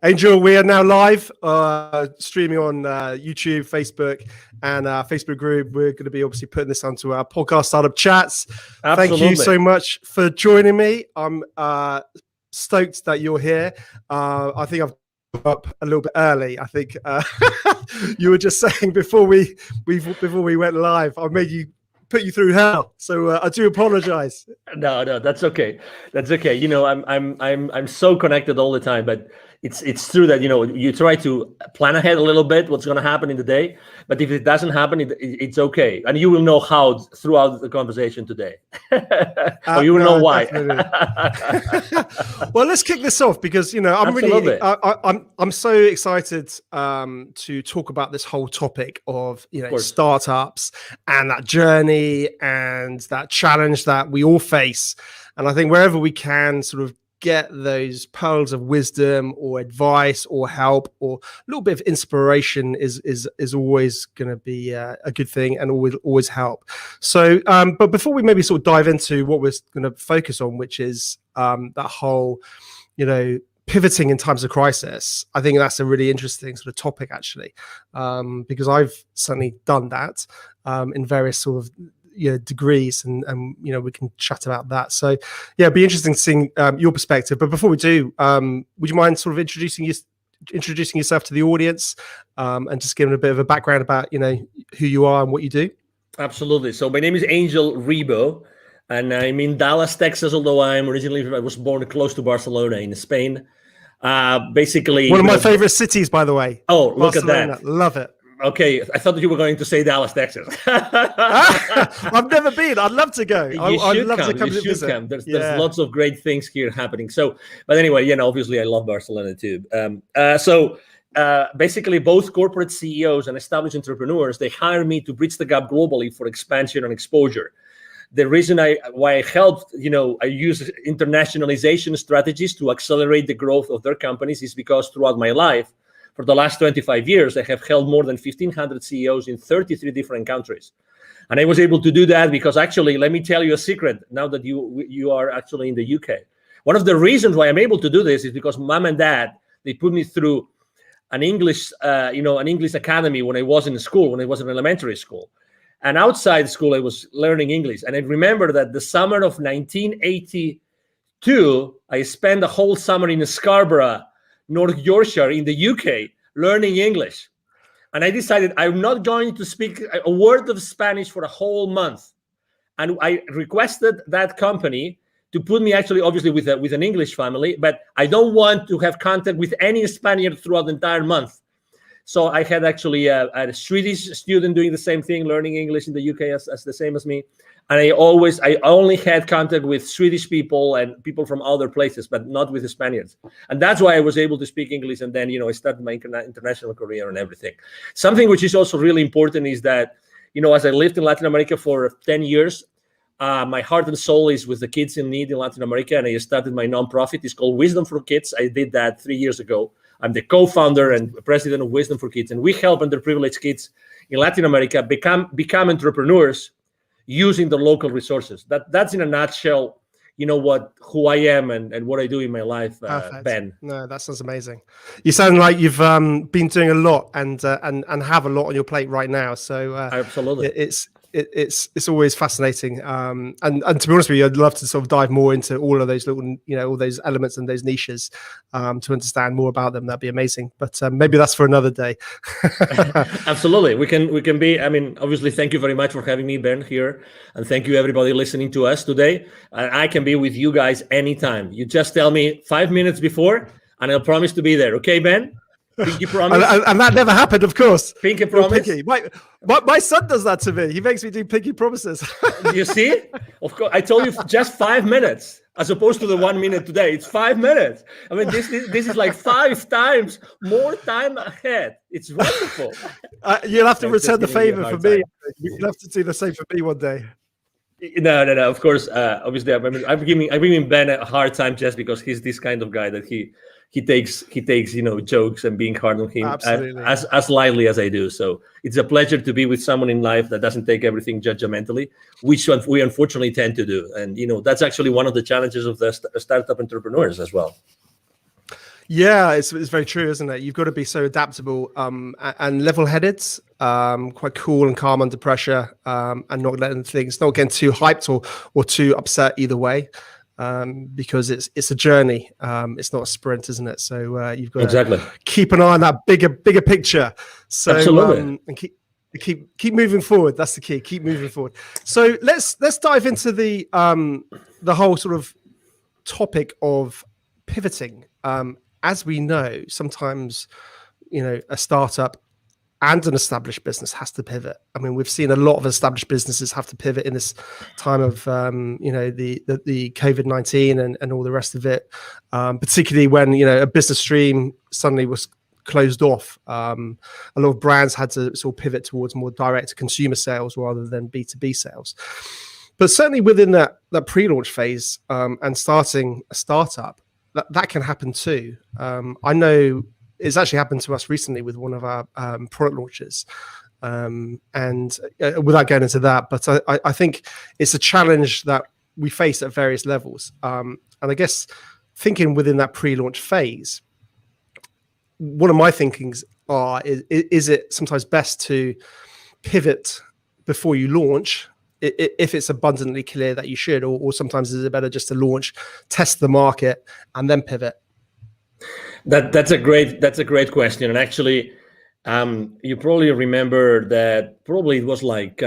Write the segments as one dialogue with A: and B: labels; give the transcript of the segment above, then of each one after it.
A: Angel, we are now live, streaming on YouTube, Facebook, and our Facebook group. We're going to be obviously putting this onto our podcast startup chats.
B: Absolutely.
A: Thank you so much for joining me. I'm stoked that you're here. I think I've up a little bit early. I think you were just saying before we went live, I made you put you through hell. So I do apologize.
B: No, that's okay. That's okay. You know, I'm so connected all the time, but it's true that, you know, you try to plan ahead a little bit what's going to happen in the day, but if it doesn't happen, it's okay, and you will know how throughout the conversation today, or you will know why.
A: Well, let's kick this off because, you know, I'm so excited to talk about this whole topic of, you know, startups and that journey and that challenge that we all face, and I think wherever we can sort of get those pearls of wisdom or advice or help or a little bit of inspiration is always going to be a good thing and always help. So but before we maybe sort of dive into what we're going to focus on, which is that whole, you know, pivoting in times of crisis, I think that's a really interesting sort of topic actually, because I've certainly done that in various sort of, you know, degrees, and you know, we can chat about that. So yeah, it'd be interesting seeing your perspective. But before we do, would you mind sort of introducing yourself to the audience, and just giving a bit of a background about, you know, who you are and what you do?
B: Absolutely. So my name is Angel Rebo, and I'm in Dallas, Texas, although I was born close to Barcelona in Spain. Basically
A: one of my favorite cities, by the way.
B: Oh, look
A: Barcelona.
B: at that.
A: Love it.
B: Okay, I thought that you were going to say Dallas, Texas.
A: I've never been. I'd love to go. I'd love to come
B: you
A: to visit.
B: Come. There's lots of great things here happening. So, but anyway, you know, obviously I love Barcelona too. Basically, both corporate CEOs and established entrepreneurs, they hire me to bridge the gap globally for expansion and exposure. The reason why I helped, you know, I use internationalization strategies to accelerate the growth of their companies is because throughout my life, for the last 25 years, I have held more than 1,500 CEOs in 33 different countries. And I was able to do that because actually, let me tell you a secret now that you are actually in the UK. One of the reasons why I'm able to do this is because mom and dad, they put me through an English academy when I was in school, when I was in elementary school. And outside school, I was learning English. And I remember that the summer of 1982, I spent a whole summer in Scarborough, North Yorkshire in the UK, learning English. And I decided I'm not going to speak a word of Spanish for a whole month. And I requested that company to put me actually, obviously, with an English family, but I don't want to have contact with any Spaniard throughout the entire month. So I had actually a Swedish student doing the same thing, learning English in the UK as the same as me. And I only had contact with Swedish people and people from other places, but not with the Spaniards. And that's why I was able to speak English. And then, you know, I started my international career and everything. Something which is also really important is that, you know, as I lived in Latin America for 10 years, my heart and soul is with the kids in need in Latin America. And I started my nonprofit. It's called Wisdom for Kids. I did that 3 years ago. I'm the co-founder and president of Wisdom for Kids. And we help underprivileged kids in Latin America become entrepreneurs using the local resources. That's in a nutshell, you know, who I am and what I do in my life, Ben.
A: No, that sounds amazing. You sound like you've been doing a lot and have a lot on your plate right now. So
B: absolutely,
A: it's always fascinating. And to be honest with you, I'd love to sort of dive more into all of those little, you know, all those elements and those niches to understand more about them. That'd be amazing. But maybe that's for another day.
B: Absolutely. We can be, I mean, obviously, thank you very much for having me, Ben, here. And thank you, everybody listening to us today. I can be with you guys anytime. You just tell me 5 minutes before, and I'll promise to be there. Okay, Ben? Pinky promise.
A: and that never happened, of course.
B: Pinky promise.
A: Pinky. My son does that to me. He makes me do pinky promises.
B: You see? Of course, I told you just 5 minutes, as opposed to the 1 minute today. It's 5 minutes. I mean, this is like 5 times more time ahead. It's wonderful.
A: You'll have to return the favor for me. You'll have to do the same for me one day.
B: No. Of course, obviously, I'm giving Ben a hard time just because he's this kind of guy that he takes you know, jokes and being hard on him as lightly as I do. So it's a pleasure to be with someone in life that doesn't take everything judgmentally, which we unfortunately tend to do. And you know, that's actually one of the challenges of the startup entrepreneurs as well.
A: Yeah, it's very true, isn't it? You've got to be so adaptable and level-headed, quite cool and calm under pressure, and not getting too hyped or too upset either way, because it's a journey. It's not a sprint, isn't it? So you've got to keep an eye on that bigger picture. So
B: Absolutely.
A: And keep moving forward. That's the key. Keep moving forward. So let's dive into the whole sort of topic of pivoting. As we know, sometimes, a startup and an established business has to pivot. I mean, we've seen a lot of established businesses have to pivot in this time of, the COVID-19 and all the rest of it, particularly when, a business stream suddenly was closed off. A lot of brands had to sort of pivot towards more direct consumer sales rather than B2B sales. But certainly within that pre-launch phase and starting a startup, that can happen too. I know it's actually happened to us recently with one of our product launches. And without going into that, but I think it's a challenge that we face at various levels. And I guess thinking within that pre-launch phase, one of my thinkings is it sometimes best to pivot before you launch, if it's abundantly clear that you should, or sometimes is it better just to launch, test the market, and then pivot?
B: That's a great question. And actually, you probably remember that probably it was like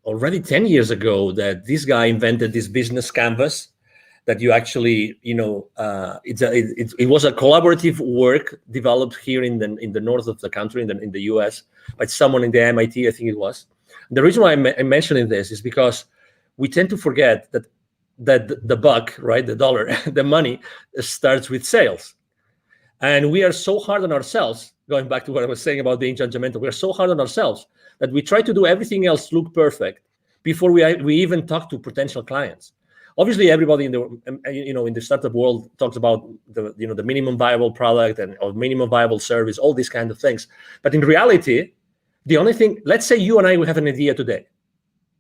B: already 10 years ago that this guy invented this business canvas that you actually, it was a collaborative work developed here in the north of the country, in the US, by someone in the MIT, I think it was. The reason why I'm mentioning this is because we tend to forget that the buck, right, the dollar, the money starts with sales. And we are so hard on ourselves, going back to what I was saying about being judgmental, we are so hard on ourselves that we try to do everything else look perfect before we even talk to potential clients. Obviously, everybody in the startup world talks about the minimum viable product or minimum viable service, all these kind of things. But in reality, the only thing, let's say you and I, we have an idea today,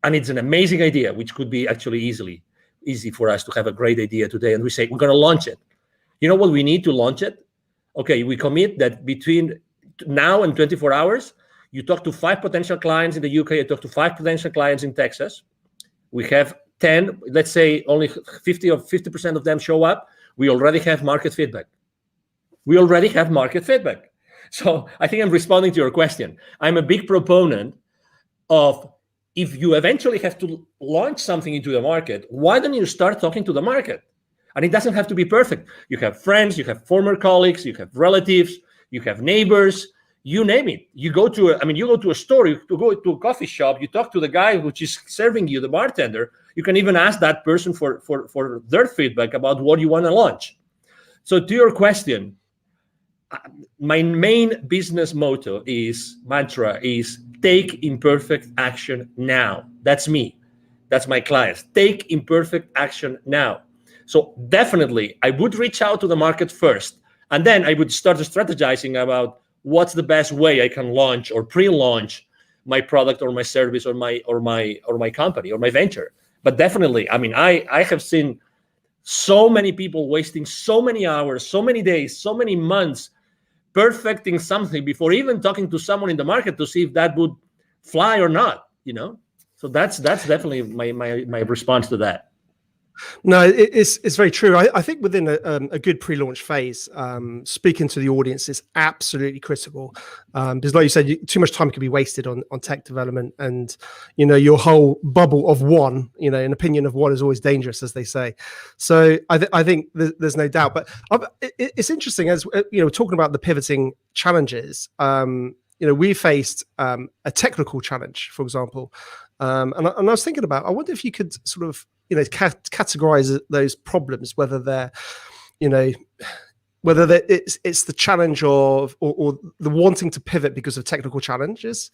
B: and it's an amazing idea, which could be actually easy for us to have a great idea today. And we say, we're going to launch it. You know what we need to launch it? Okay, we commit that between now and 24 hours, you talk to 5 potential clients in the UK, you talk to 5 potential clients in Texas. We have 10, let's say only 50% of them show up. We already have market feedback. So I think I'm responding to your question. I'm a big proponent of, if you eventually have to launch something into the market, why don't you start talking to the market? And it doesn't have to be perfect. You have friends, you have former colleagues, you have relatives, you have neighbors, you name it. You go to a store, you go to a coffee shop, you talk to the guy which is serving you, the bartender. You can even ask that person for their feedback about what you want to launch. So to your question, my main business mantra is take imperfect action now. That's me. That's my clients. Take imperfect action now. So definitely, I would reach out to the market first, and then I would start strategizing about what's the best way I can launch or pre-launch my product or my service or my company or my venture. But definitely, I mean, I have seen so many people wasting so many hours, so many days, so many months perfecting something before even talking to someone in the market to see if that would fly or not. So that's definitely my response to that.
A: No, it's very true. I think within a good pre-launch phase, speaking to the audience is absolutely critical, because like you said, too much time can be wasted on tech development, and your whole bubble of one, an opinion of one is always dangerous, as they say. So I think there's no doubt. But it's interesting, as talking about the pivoting challenges. We faced a technical challenge, for example, and I was thinking about, I wonder if you could sort of categorize those problems, whether they're it's the challenge of or the wanting to pivot because of technical challenges,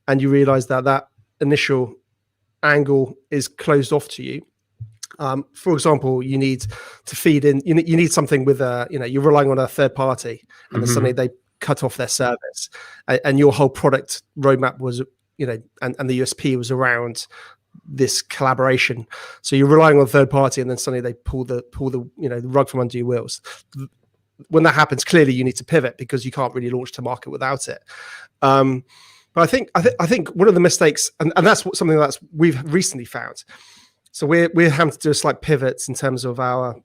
A: and you realize that initial angle is closed off to you. For example, you need to feed in, you need something with you're relying on a third party, and then suddenly they cut off their service, and your whole product roadmap was and the USP was around this collaboration. So you're relying on a third party, and then suddenly they pull the rug from under your wheels. when that happens, clearly you need to pivot because you can't really launch to market without it. But I think one of the mistakes, and that's something that's we've recently found. So we're having to do a slight pivots in terms of our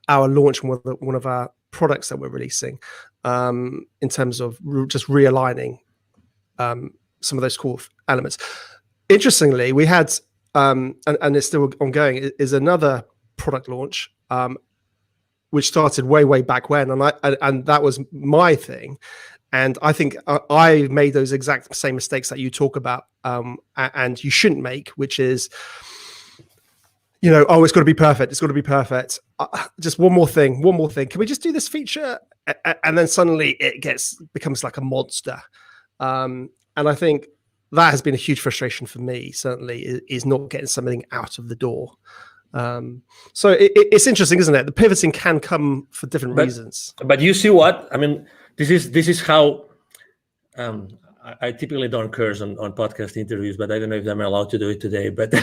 A: launch, one of our products that we're releasing, in terms of just realigning some of those core elements. Interestingly, we had and it's still ongoing, is another product launch which started way back when, and that was my thing. And I think I made those exact same mistakes that you talk about, and you shouldn't make, which is, it's got to be perfect. It's got to be perfect. Just one more thing. Can we just do this feature? And then suddenly it becomes like a monster. And I think that has been a huge frustration for me, certainly, is not getting something out of the door. So it's interesting, isn't it? The pivoting can come for different reasons.
B: But you see what? I mean, this is how I typically don't curse on podcast interviews, but I don't know if I'm allowed to do it today. But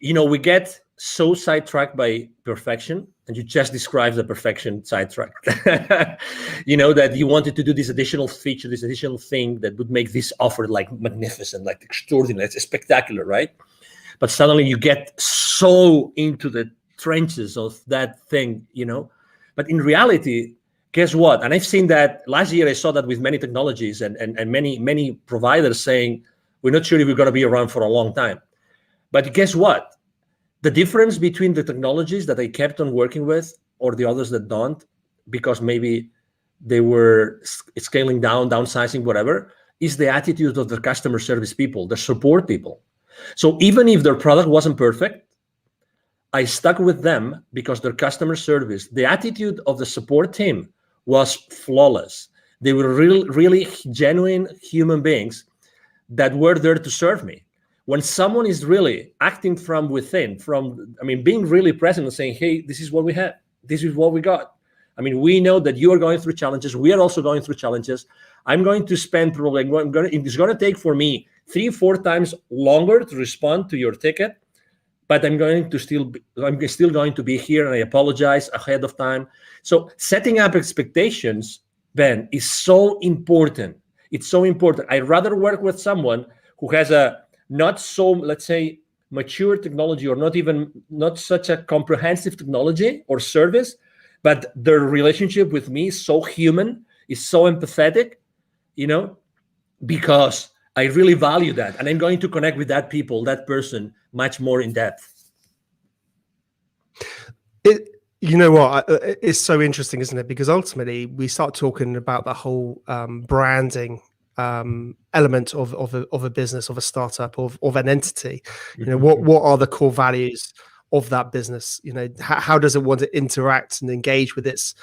B: we get so sidetracked by perfection, and you just described the perfection sidetrack. That you wanted to do this additional feature, this additional thing that would make this offer like magnificent, like extraordinary, it's spectacular, right? But suddenly you get so into the trenches of that thing, But in reality, guess what? And I've seen that last year. I saw that with many technologies and many providers saying, we're not sure if we're going to be around for a long time. But guess what? The difference between the technologies that I kept on working with or the others that don't, because maybe they were scaling down, downsizing, whatever, is the attitude of the customer service people, the support people. So even if their product wasn't perfect, I stuck with them because their customer service, the attitude of the support team was flawless. They were really genuine human beings that were there to serve me. When someone is really acting from within, being really present and saying, hey, this is what we have. This is what we got. We know that you are going through challenges. We are also going through challenges. I'm going to spend probably, it's going to take for me 3-4 times longer to respond to your ticket, but I'm still going to be here, and I apologize ahead of time. So setting up expectations, Ben, is so important. It's so important. I'd rather work with someone who has a not so, let's say, mature technology, or not such a comprehensive technology or service, but their relationship with me is so human, is so empathetic, because I really value that, and I'm going to connect with that person much more in depth.
A: It's so interesting, isn't it? Because ultimately we start talking about the whole branding element of a business, of a startup, of an entity. What are the core values of that business? How does it want to interact and engage with its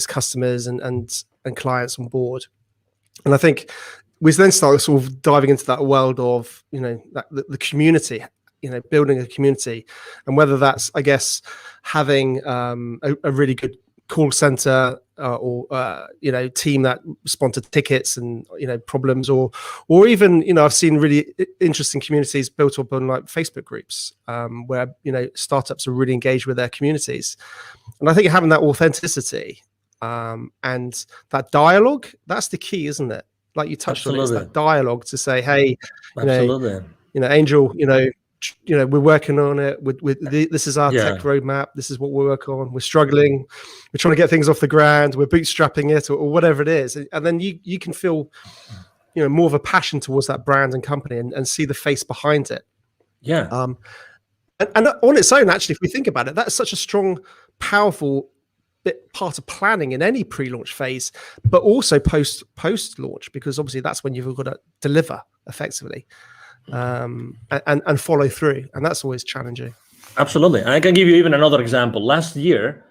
A: customers and clients on board? And I think we then start sort of diving into that world of the community, building a community, and whether that's, I guess, having a really good call center or team that respond to tickets and problems, or even I've seen really interesting communities built up on like Facebook groups where startups are really engaged with their communities. And I think having that authenticity and that dialogue, that's the key, isn't it? Like you touched on, it's that dialogue to say, hey, Angel, we're working on it. This is our tech roadmap. This is what we're working on. We're struggling. We're trying to get things off the ground. We're bootstrapping it, or whatever it is. And then you can feel, more of a passion towards that brand and company, and see the face behind it.
B: Yeah.
A: And on its own, actually, if we think about it, that's such a strong, powerful part of planning in any pre-launch phase, but also post-launch, because obviously that's when you've got to deliver effectively. And follow through, and that's always challenging.
B: Absolutely. And I can give you even another example. Last year,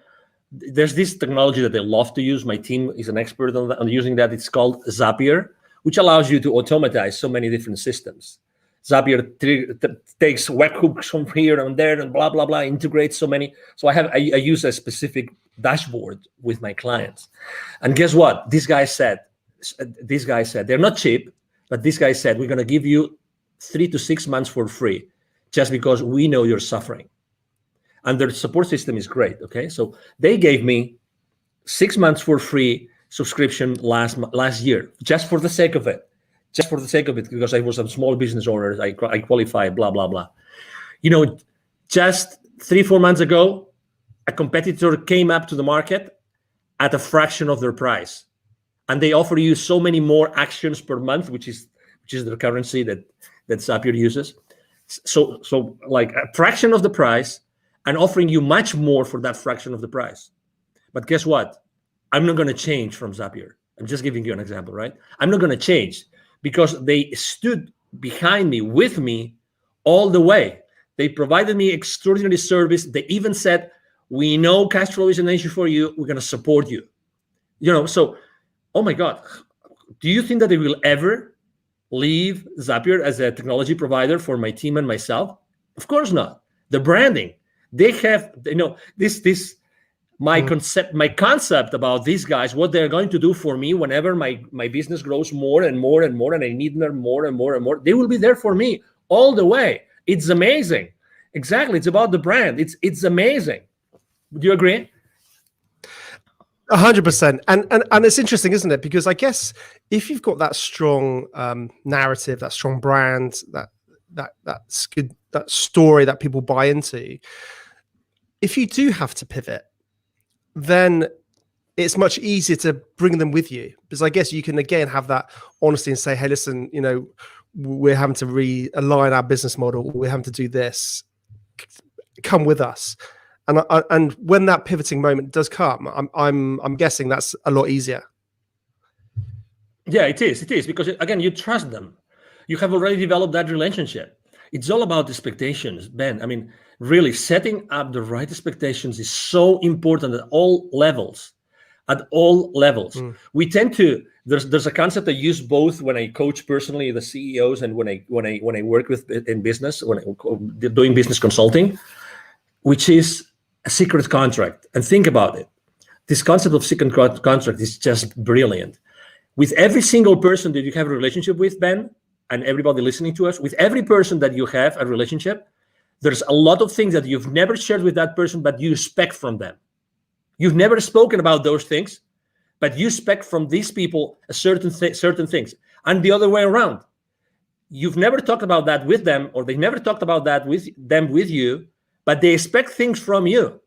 B: there's this technology that I love to use. My team is an expert on using that. It's called Zapier, which allows you to automatize so many different systems. Zapier takes webhooks from here and there and blah blah blah, integrates so many. So I use a specific dashboard with my clients, and guess what? This guy said they're not cheap, but this guy said, we're going to give you 3 to 6 months for free, just because we know you're suffering. And their support system is great. Okay, so they gave me 6 months for free subscription last year, just for the sake of it. Just for the sake of it, because I was a small business owner, I qualify, blah, blah, blah. Just 3-4 months ago, a competitor came up to the market at a fraction of their price. And they offer you so many more actions per month, which is the currency that Zapier uses. So like a fraction of the price and offering you much more for that fraction of the price. But guess what? I'm not going to change from Zapier. I'm just giving you an example, right? I'm not going to change because they stood behind me, with me all the way. They provided me extraordinary service. They even said, we know cash flow is an issue for you. We're going to support you. So, oh my God, do you think that they will ever leave Zapier as a technology provider for my team and myself? Of course not. The branding, they have, my concept about these guys, what they're going to do for me whenever my business grows more and more and more, and I need them more and more and more, they will be there for me all the way. It's amazing. Exactly. It's about the brand. It's amazing. Do you agree?
A: 100%. And it's interesting, isn't it? Because I guess if you've got that strong narrative, that strong brand, that's good, that story that people buy into, if you do have to pivot, then it's much easier to bring them with you, because I guess you can again have that honesty and say, hey, listen, we're having to realign our business model. We're having to do this. Come with us. And when that pivoting moment does come, I'm guessing that's a lot easier.
B: Yeah, it is because again, you trust them. You have already developed that relationship. It's all about expectations, Ben. I mean, really setting up the right expectations is so important at all levels. We tend to, there's a concept I use both when I coach personally the CEOs and when I work with in business, when I'm doing business consulting, which is a secret contract. And think about it. This concept of secret contract is just brilliant. With every single person that you have a relationship with, Ben, and everybody listening to us, with every person that you have a relationship, there's a lot of things that you've never shared with that person, but you expect from them. You've never spoken about those things, but you expect from these people a certain things. And the other way around. You've never talked about that with them, or they never talked about that with you, but they expect things from you.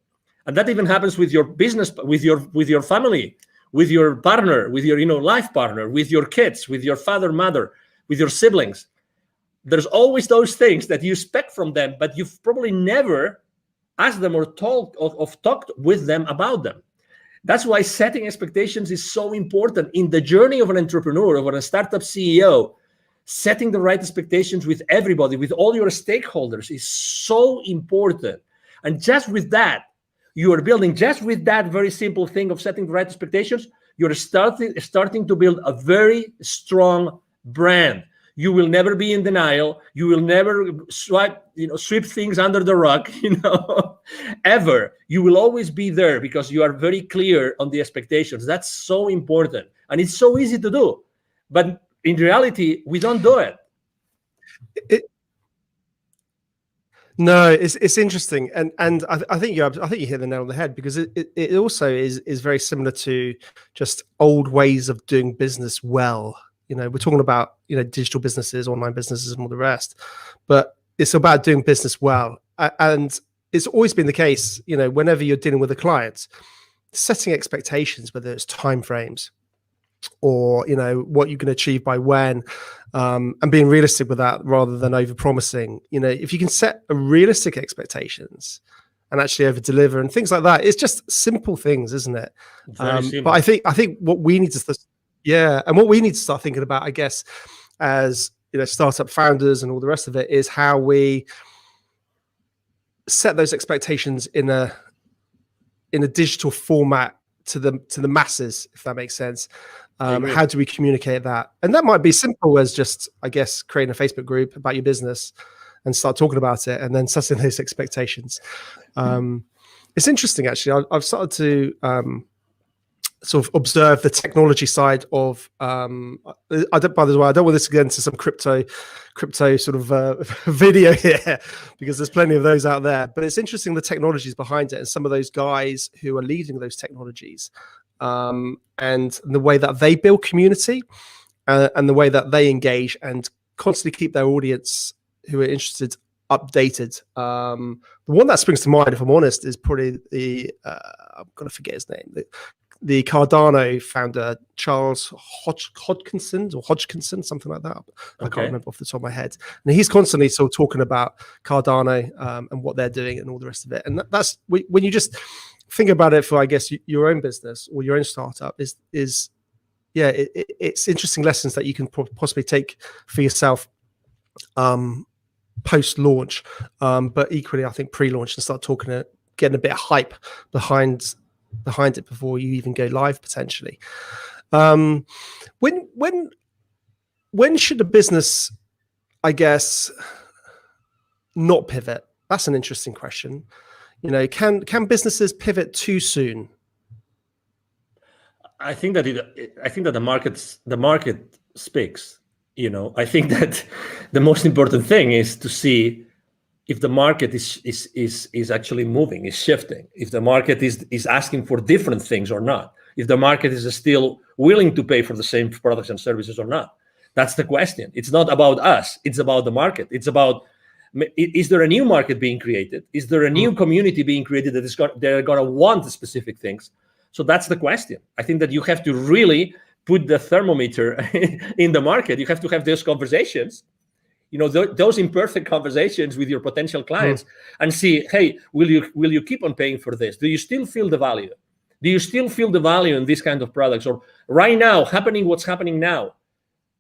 B: And that even happens with your business, with your family, with your partner, with your life partner, with your kids, with your father, mother, with your siblings. There's always those things that you expect from them, but you've probably never asked them or talked with them about them. That's why setting expectations is so important in the journey of an entrepreneur, of a startup CEO. Setting the right expectations with everybody, with all your stakeholders, is so important. And just with that, you are building, just with that very simple thing of setting the right expectations, you're starting to build a very strong brand. You will never be in denial. You will never sweep things under the rug, ever. You will always be there because you are very clear on the expectations. That's so important. And it's so easy to do. But in reality, we don't do it.
A: No, it's interesting, and I think you hit the nail on the head, because it also is very similar to just old ways of doing business well. We're talking about digital businesses, online businesses, and all the rest, but it's about doing business well, and it's always been the case. Whenever you're dealing with a client, setting expectations, whether it's timeframes or what you can achieve by when, and being realistic with that rather than over promising. If you can set a realistic expectations and actually over deliver and things like that, it's just simple things, isn't it? But I think what we need to what we need to start thinking about, I guess, as startup founders and all the rest of it, is how we set those expectations in a digital format to the masses, if that makes sense. How do we communicate that? And that might be simple as just, I guess, creating a Facebook group about your business and start talking about it, and then setting those expectations. It's interesting, actually. I've started to sort of observe the technology side of. By the way, I don't want this to get into some crypto sort of video here, because there's plenty of those out there. But it's interesting the technologies behind it, and some of those guys who are leading those technologies. and the way that they build community, and the way that they engage and constantly keep their audience who are interested updated. The one that springs to mind, if I'm honest, is probably the I'm gonna forget his name. The Cardano founder, Charles Hodgkinson, something like that. I can't remember off the top of my head. And he's constantly sort of talking about Cardano and what they're doing and all the rest of it. And that's when you just think about it for, I guess, your own business or your own startup it's interesting lessons that you can possibly take for yourself post-launch, but equally, I think pre-launch, and start getting a bit of hype behind it before you even go live potentially. When should a business, I guess, not pivot? That's an interesting question. Can businesses pivot too soon?
B: I think that the market speaks. I think that the most important thing is to see if the market is actually moving, is shifting, if the market is asking for different things or not, if the market is still willing to pay for the same products and services or not. That's the question. It's not about us. It's about the market. It's about, is there a new market being created? Is there a new community being created they're going to want specific things? So that's the question. I think that you have to really put the thermometer in the market. You have to have those conversations, those imperfect conversations with your potential clients, and see, hey, will you keep on paying for this? Do you still feel the value? Do you still feel the value in these kind of products? Or right now, what's happening now,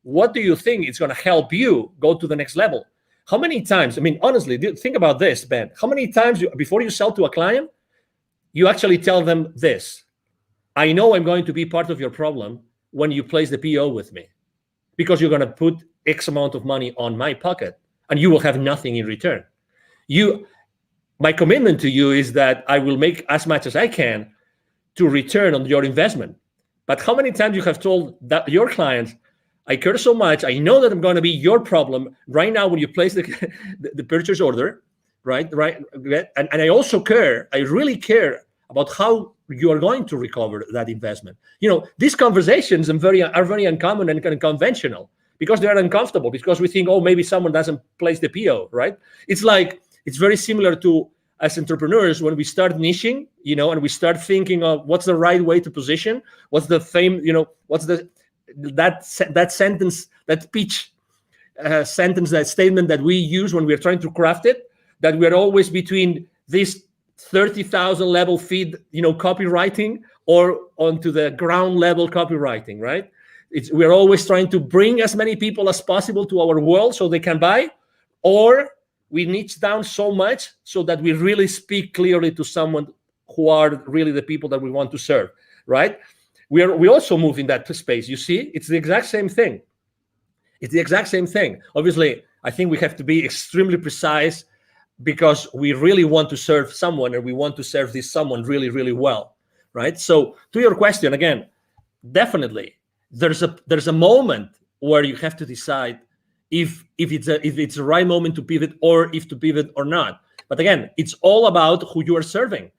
B: what do you think is going to help you go to the next level? How many times, honestly, think about this, Ben. How many times before you sell to a client, you actually tell them this: I know I'm going to be part of your problem when you place the PO with me, because you're going to put X amount of money on my pocket and you will have nothing in return. My commitment to you is that I will make as much as I can to return on your investment. But how many times you have told that your clients, I care so much, I know that I'm going to be your problem right now when you place the purchase order, right? And I also care, I really care about how you are going to recover that investment. These conversations are very uncommon and kind of conventional, because they are uncomfortable, because we think, oh, maybe someone doesn't place the PO, right? It's very similar to, as entrepreneurs, when we start niching, and we start thinking of what's the right way to position, what's the what's that sentence, that pitch sentence, that statement that we use when we're trying to craft it, that we're always between this 30,000 level feed, copywriting, or onto the ground level copywriting, right? We're always trying to bring as many people as possible to our world so they can buy, or we niche down so much so that we really speak clearly to someone who are really the people that we want to serve, right? We also move in that space. You see, it's the exact same thing. Obviously, I think we have to be extremely precise, because we really want to serve someone, and we want to serve this someone really, really well, right? So to your question, again, definitely there's a moment where you have to decide if it's the right moment to pivot, or if to pivot or not. But again, it's all about who you are serving.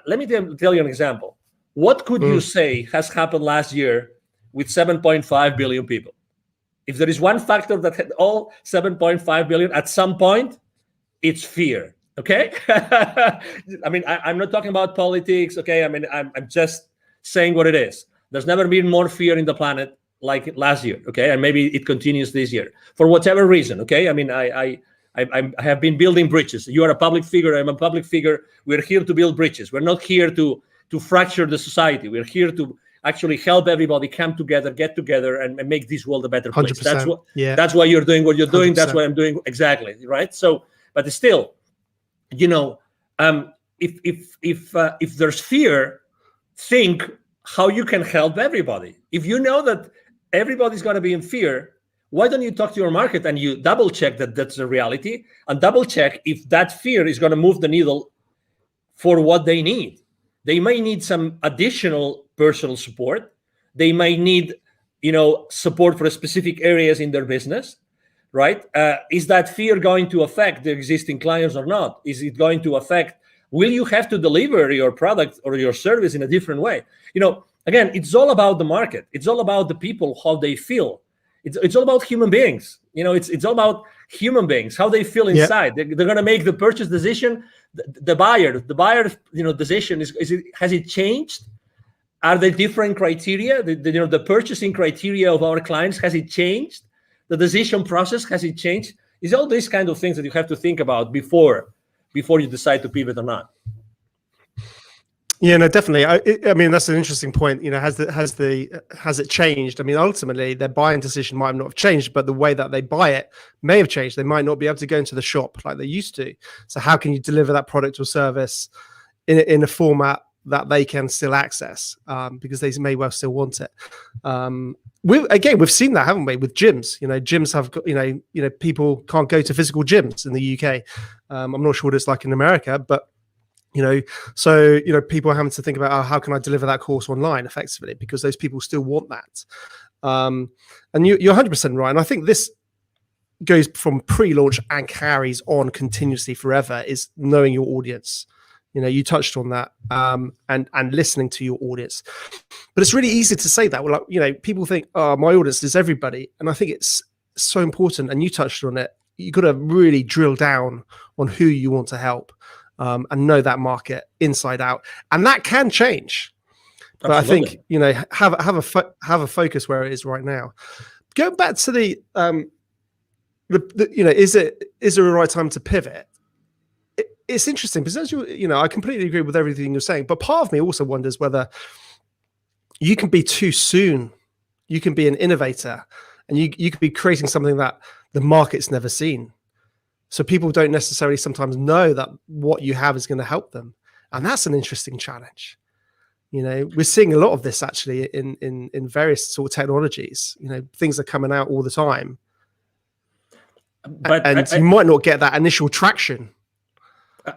B: Let me tell you an example. What could you say has happened last year with 7.5 billion people? If there is one factor that had all 7.5 billion at some point, it's fear. Okay. I'm not talking about politics. Okay. I'm just saying what it is. There's never been more fear in the planet like last year. Okay. And maybe it continues this year for whatever reason. Okay. I have been building bridges. You are a public figure. I'm a public figure. We're here to build bridges. We're not here to fracture the society. We're here to actually help everybody come together, get together, and make this world a better place. That's why you're doing what you're doing. 100%. That's what I'm doing. Exactly. Right. So, but still, if there's fear, think how you can help everybody. If you know that everybody's going to be in fear, why don't you talk to your market and you double check that that's the reality, and double check if that fear is going to move the needle for what they need. They may need some additional personal support. They may need, support for specific areas in their business. Right? Is that fear going to affect the existing clients or not? Is it going to affect will you have to deliver your product or your service in a different way? Again, it's all about the market. It's all about the people, how they feel. It's all about human beings. It's all about human beings, how they feel inside. They're going to make the purchase decision. The buyer, decision has it changed? Are there different criteria? The purchasing criteria of our clients, has it changed? The decision process, has it changed? It's all these kind of things that you have to think about before you decide to pivot or not.
A: Yeah, no, definitely. I mean, that's an interesting point. Has it changed? I mean, ultimately, their buying decision might not have changed, but the way that they buy it may have changed. They might not be able to go into the shop like they used to. So, how can you deliver that product or service in a format that they can still access? Because they may well still want it. We've seen that, haven't we, with gyms? Gyms have got, people can't go to physical gyms in the UK. I'm not sure what it's like in America, but so people are having to think about, how can I deliver that course online effectively, because those people still want that. And you're 100% right. And I think this goes from pre-launch and carries on continuously forever, is knowing your audience. You touched on that, and listening to your audience. But it's really easy to say that. Well, people think, oh, my audience is everybody. And I think it's so important. And you touched on it. You got to really drill down on who you want to help. And know that market inside out, and that can change. But absolutely. I think have a focus where it is right now. Going back to the is there a right time to pivot? It's interesting because as I completely agree with everything you're saying, but part of me also wonders whether you can be too soon. You can be an innovator, and you could be creating something that the market's never seen. So people don't necessarily sometimes know that what you have is going to help them. And that's an interesting challenge. We're seeing a lot of this actually in various sort of technologies. Things are coming out all the time. But you might not get that initial traction.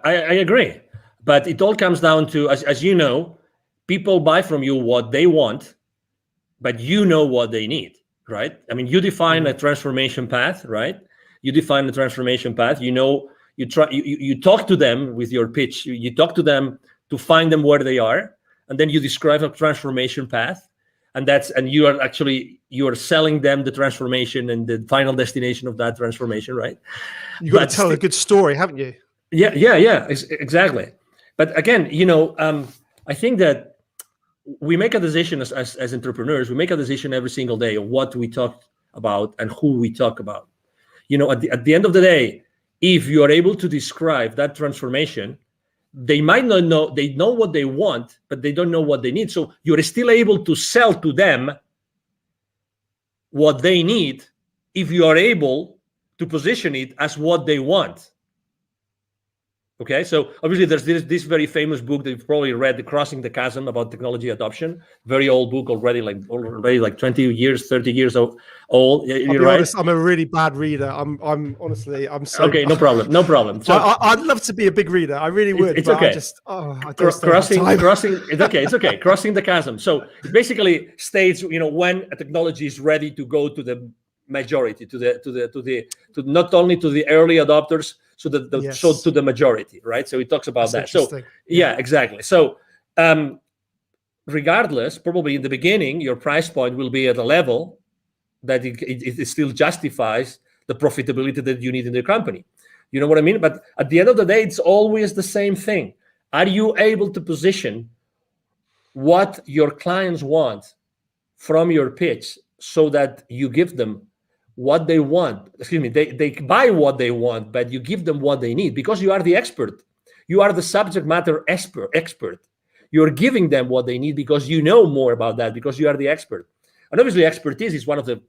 B: I agree. But it all comes down to, as you know, people buy from you what they want, but you know what they need, right? I mean, you define a transformation path, right? You define the transformation path. You talk to them with your pitch. You talk to them to find them where they are, and then you describe a transformation path, and you are selling them the transformation and the final destination of that transformation, right?
A: You got to tell a good story, haven't you?
B: Yeah, exactly. But again, I think that we make a decision as entrepreneurs. We make a decision every single day of what we talk about and who we talk about. At the end of the day, if you are able to describe that transformation, they might not know, they know what they want, but they don't know what they need. So you're still able to sell to them what they need if you are able to position it as what they want. Okay, so obviously there's this very famous book that you've probably read, The Crossing the Chasm, about technology adoption. Very old book already, like 20 years, 30 years old.
A: You're right. Honest, I'm a really bad reader. I'm so
B: okay. No problem.
A: So I'd love to be a big reader. I really would.
B: It's okay.
A: Crossing.
B: It's okay. Crossing the chasm. So it basically states, when a technology is ready to go to the majority, to not only to the early adopters, so to the majority, right? So it talks about that. So yeah, exactly. So regardless, probably in the beginning, your price point will be at a level that it still justifies the profitability that you need in the company. You know what I mean? But at the end of the day, it's always the same thing. Are you able to position what your clients want from your pitch so that you give them what they want? They buy what they want, but you give them what they need because you are the expert. You are the subject matter expert. You're giving them what they need because you know more about that, because you are the expert. And obviously expertise is one of the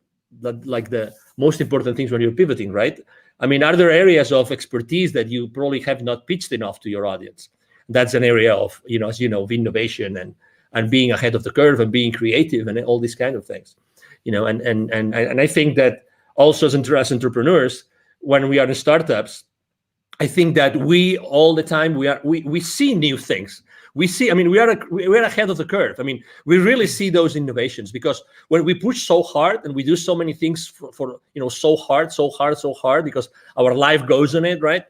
B: most important things when you're pivoting, right? I mean, are there areas of expertise that you probably have not pitched enough to your audience? That's an area of, as you know, of innovation and being ahead of the curve and being creative and all these kind of things, and I think that also as entrepreneurs, when we are in startups, I think that we all the time we see new things. We're ahead of the curve. I mean, we really see those innovations because when we push so hard and we do so many things for so hard because our life goes on it, right?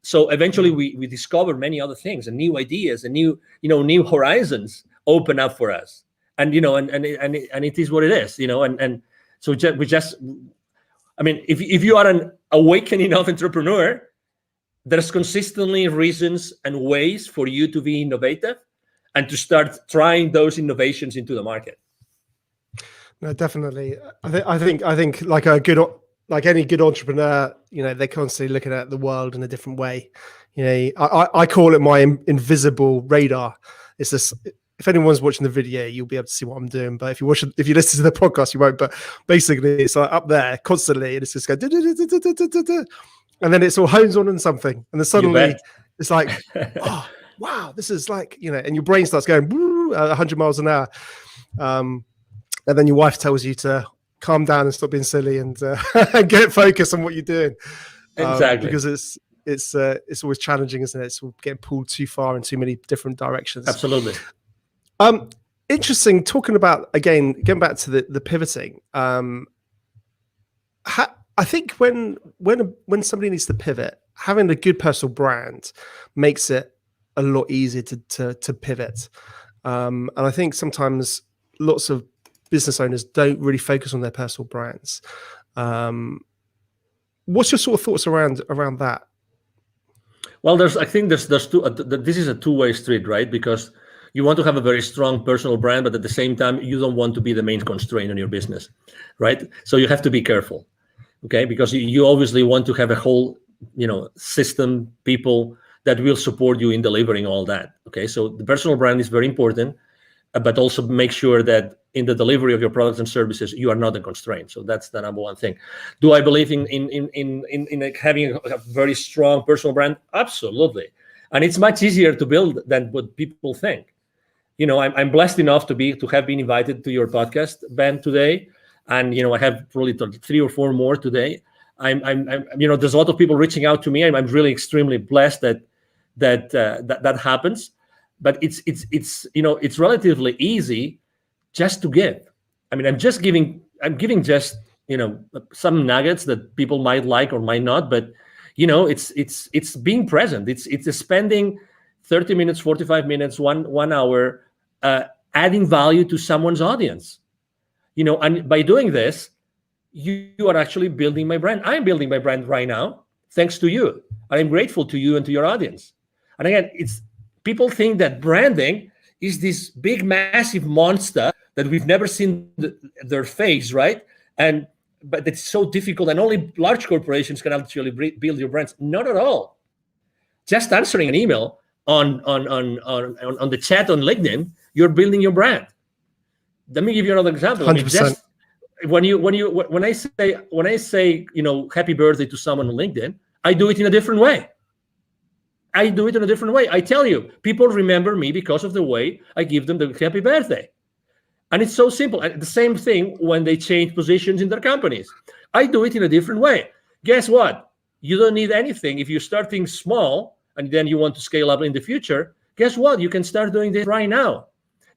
B: So eventually we discover many other things and new ideas and new horizons open up for us. And and it is what it is, and so if you are an awakening enough entrepreneur, there's consistently reasons and ways for you to be innovative and to start trying those innovations into the market.
A: No, definitely. I think like any good entrepreneur, they're constantly looking at the world in a different way. I call it my invisible radar. It's this. If anyone's watching the video, you'll be able to see what I'm doing. But if you listen to the podcast, you won't. But basically, it's like up there constantly, and it's just going, and then it's all hones on something, and then suddenly it's like, oh wow, this is like, and your brain starts going 100 miles an hour, and then your wife tells you to calm down and stop being silly and get focused on what you're doing.
B: Exactly,
A: because it's always challenging, isn't it? It's getting pulled too far in too many different directions.
B: Absolutely.
A: Interesting. Talking about, again, getting back to the pivoting. I think when somebody needs to pivot, having a good personal brand makes it a lot easier to pivot. And I think sometimes lots of business owners don't really focus on their personal brands. What's your sort of thoughts around that?
B: Well, I think there's two. This is a two-way street, right? Because you want to have a very strong personal brand, but at the same time, you don't want to be the main constraint on your business, right? So you have to be careful, okay? Because you obviously want to have a whole, system, people that will support you in delivering all that, okay? So the personal brand is very important, but also make sure that in the delivery of your products and services, you are not a constraint. So that's the number one thing. Do I believe in like having a very strong personal brand? Absolutely. And it's much easier to build than what people think. I'm blessed enough to have been invited to your podcast, Ben, today, and I have probably 3 or 4 more today. I'm there's a lot of people reaching out to me. I'm really extremely blessed that happens. But it's relatively easy just to give. I'm giving just some nuggets that people might like or might not, but it's being present. It's spending 30 minutes, 45 minutes, 1 hour, adding value to someone's audience. And by doing this, you are actually building my brand. I'm building my brand right now, thanks to you. I'm grateful to you and to your audience. And again, people think that branding is this big, massive monster that we've never seen their face, right? But it's so difficult, and only large corporations can actually build your brands. Not at all. Just answering an email on the chat on LinkedIn, you're building your brand. Let me give you another example.
A: 100%.
B: When I say happy birthday to someone on LinkedIn, I do it in a different way. I tell you, people remember me because of the way I give them the happy birthday. And it's so simple. And the same thing when they change positions in their companies. I do it in a different way. Guess what? You don't need anything. If you're starting small and then you want to scale up in the future, guess what? You can start doing this right now.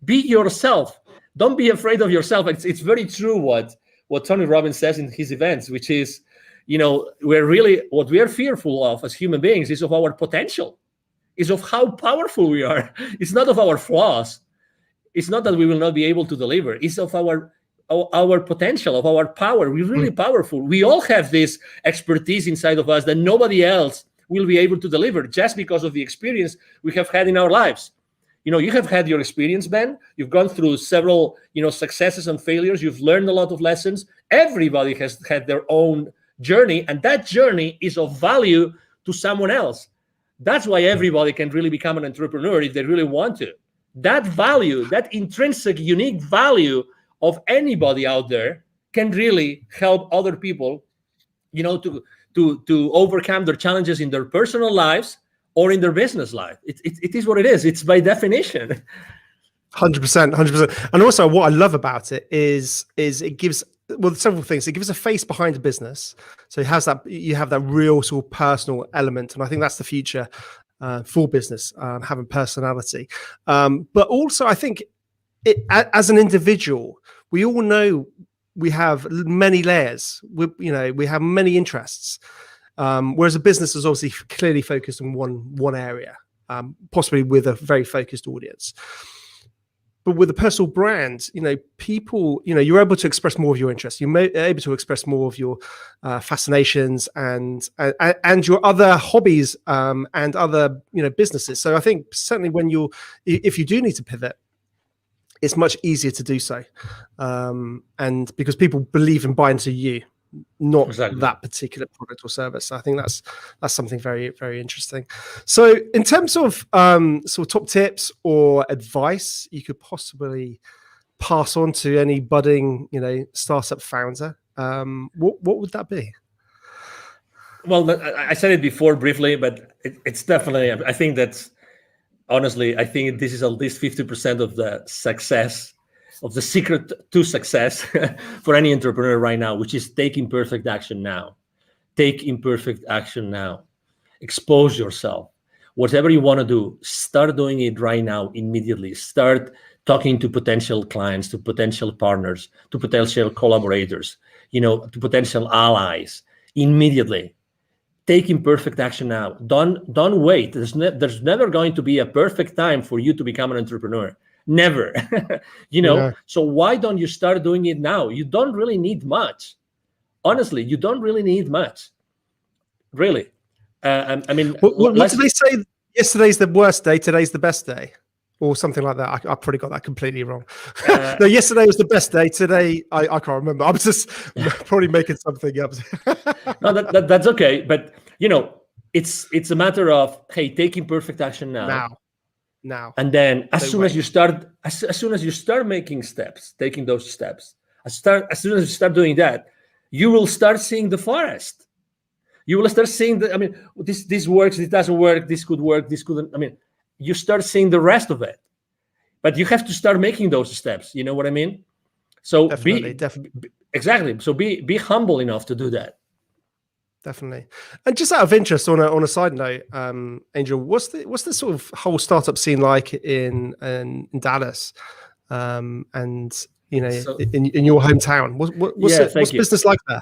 B: Be yourself. Don't be afraid of yourself. It's very true what Tony Robbins says in his events, which is, what we are fearful of as human beings is of our potential, is of how powerful we are. It's not of our flaws. It's not that we will not be able to deliver. It's of our potential, of our power. We're really powerful. We all have this expertise inside of us that nobody else will be able to deliver just because of the experience we have had in our lives. You have had your experience, Ben. You've gone through several, successes and failures. You've learned a lot of lessons. Everybody has had their own journey, and that journey is of value to someone else. That's why everybody can really become an entrepreneur if they really want to. That value, that intrinsic, unique value of anybody out there can really help other people, to overcome their challenges in their personal lives or in their business life. It is what it is. It's by definition.
A: 100%. And also what I love about it is it gives, several things. It gives a face behind the business. So it has you have that real sort of personal element. And I think that's the future for business, having personality. But also I think as an individual, we all know we have many layers. We have many interests. whereas a business is obviously clearly focused on one area, possibly with a very focused audience. But with a personal brand, people, you're able to express more of your interests. You're able to express more of your fascinations and your other hobbies and other, businesses. So I think certainly if you do need to pivot, it's much easier to do so, and because people believe and buy into you, not that particular product or service. So I think that's something very, very interesting. So in terms of sort of top tips or advice you could possibly pass on to any budding, startup founder, what would that be?
B: Well, I said it before briefly, but it's definitely, I think that's, honestly, I think this is at least 50% of the success, of the secret to success for any entrepreneur right now, which is take imperfect action now. Take imperfect action now. Expose yourself. Whatever you want to do, start doing it right now, immediately. Start talking to potential clients, to potential partners, to potential collaborators, to potential allies, immediately. Take imperfect action now. Don't wait. There's never going to be a perfect time for you to become an entrepreneur. Never. Yeah. So why don't you start doing it now? You don't really need much. Honestly, you don't really need much. Really. I mean,
A: what did they say? Yesterday's the worst day, today's the best day, or something like that. I probably got that completely wrong. No, yesterday was the best day. Today, I can't remember. I'm just probably making something up.
B: No, that's okay. But it's a matter of, hey, take imperfect action now. And then as soon as you start making steps, taking those steps, as soon as you start doing that, you will start seeing the forest. You will start seeing this works, it doesn't work, this could work, this couldn't. You start seeing the rest of it. But you have to start making those steps. You know what I mean? So
A: definitely.
B: Exactly. So be humble enough to do that.
A: Definitely. And just out of interest, on a side note, Angel, what's the sort of whole startup scene like in Dallas, and in your hometown? What's business like there?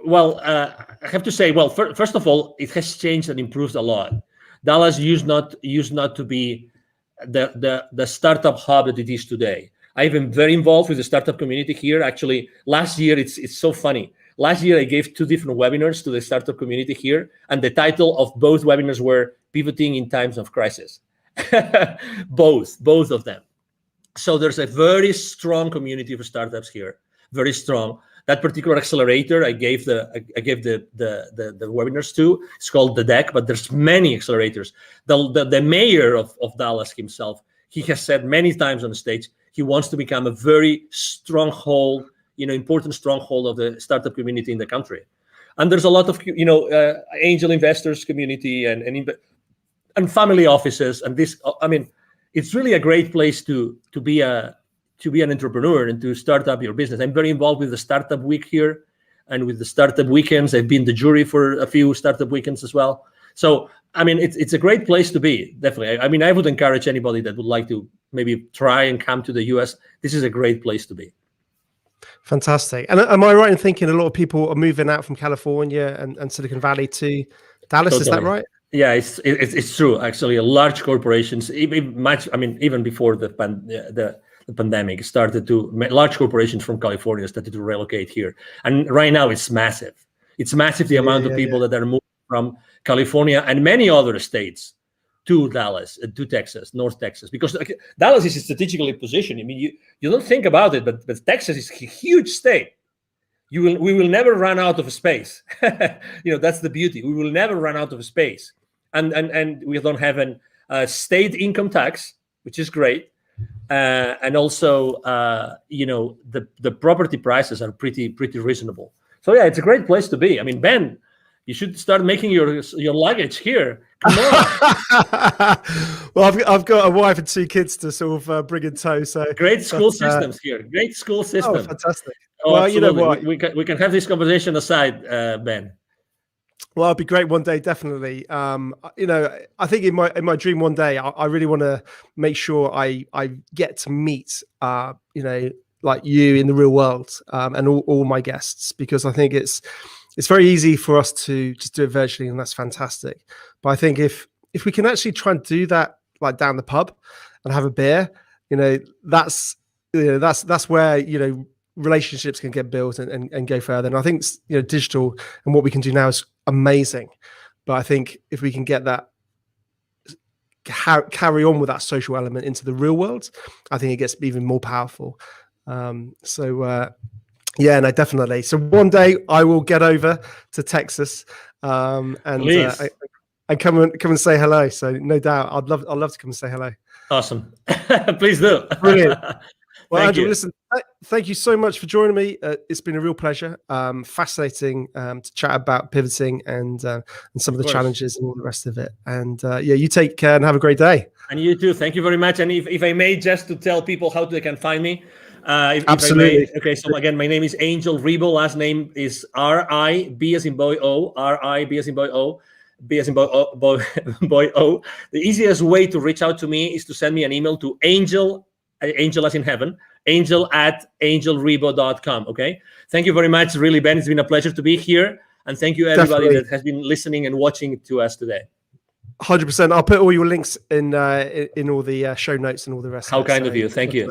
B: Well, I have to say, first of all, it has changed and improved a lot. Dallas used not to be the startup hub that it is today. I've been very involved with the startup community here. Actually, last year, it's so funny. Last year, I gave 2 different webinars to the startup community here, and the title of both webinars were Pivoting in Times of Crisis. both of them. So there's a very strong community for startups here, very strong. That particular accelerator I gave the webinars to, it's called The Deck, but there's many accelerators. The mayor of Dallas himself, he has said many times on the stage, he wants to become a very stronghold, important stronghold of the startup community in the country. And there's a lot of, angel investors community and family offices. And this, it's really a great place to be an entrepreneur and to start up your business. I'm very involved with the Startup Week here and with the Startup Weekends. I've been the jury for a few Startup Weekends as well. So, it's a great place to be, definitely. I would encourage anybody that would like to maybe try and come to the US. This is a great place to be.
A: Fantastic. And am I right in thinking a lot of people are moving out from California and Silicon Valley to Dallas? Totally. Is that right?
B: Yeah, it's true. Actually, large corporations, even before the pandemic started large corporations from California started to relocate here. And right now it's massive. It's massive, the amount of people that are moving from California and many other states to Dallas, to Texas, North Texas, because Dallas is strategically positioned. You don't think about it, but Texas is a huge state. We will never run out of space. That's the beauty. We will never run out of space. And we don't have a state income tax, which is great. And also, the property prices are pretty reasonable. So yeah, it's a great place to be. Ben, you should start making your luggage here. Come on.
A: Well, I've got a wife and 2 kids to sort of bring in tow. So
B: great school systems here. Great school system.
A: Oh, fantastic.
B: Well, absolutely. You know what? We can have this conversation aside, Ben.
A: Well, it'd be great one day, definitely. I think in my dream one day, I really want to make sure I get to meet, like you in the real world, and all my guests, because I think it's it's very easy for us to just do it virtually, and that's fantastic. But I think if we can actually try and do that, like down the pub and have a beer, that's where relationships can get built and go further. And I think digital and what we can do now is amazing. But I think if we can get that, carry on with that social element into the real world, I think it gets even more powerful. Yeah, no, definitely. So one day I will get over to Texas and come and say hello. So no doubt, I'd love to come and say hello.
B: Awesome. Please do.
A: Brilliant. Well, Andrew, listen, thank you so much for joining me. It's been a real pleasure. Fascinating to chat about pivoting and some of the challenges and all the rest of it. And you take care and have a great day.
B: And you too. Thank you very much. And if I may, just to tell people how they can find me.
A: Absolutely.
B: Okay, so again, my name is Angel Rebo. Last name is R-I-B as in boy O. R-I-B as in boy O. B as in boy O. The easiest way to reach out to me is to send me an email to angel as in heaven, angel@angelrebo.com. Okay. Thank you very much. Really, Ben, it's been a pleasure to be here. And thank you everybody that has been listening and watching to us today.
A: 100%. I'll put all your links in all the show notes and all the rest.
B: How kind of you. Thank you.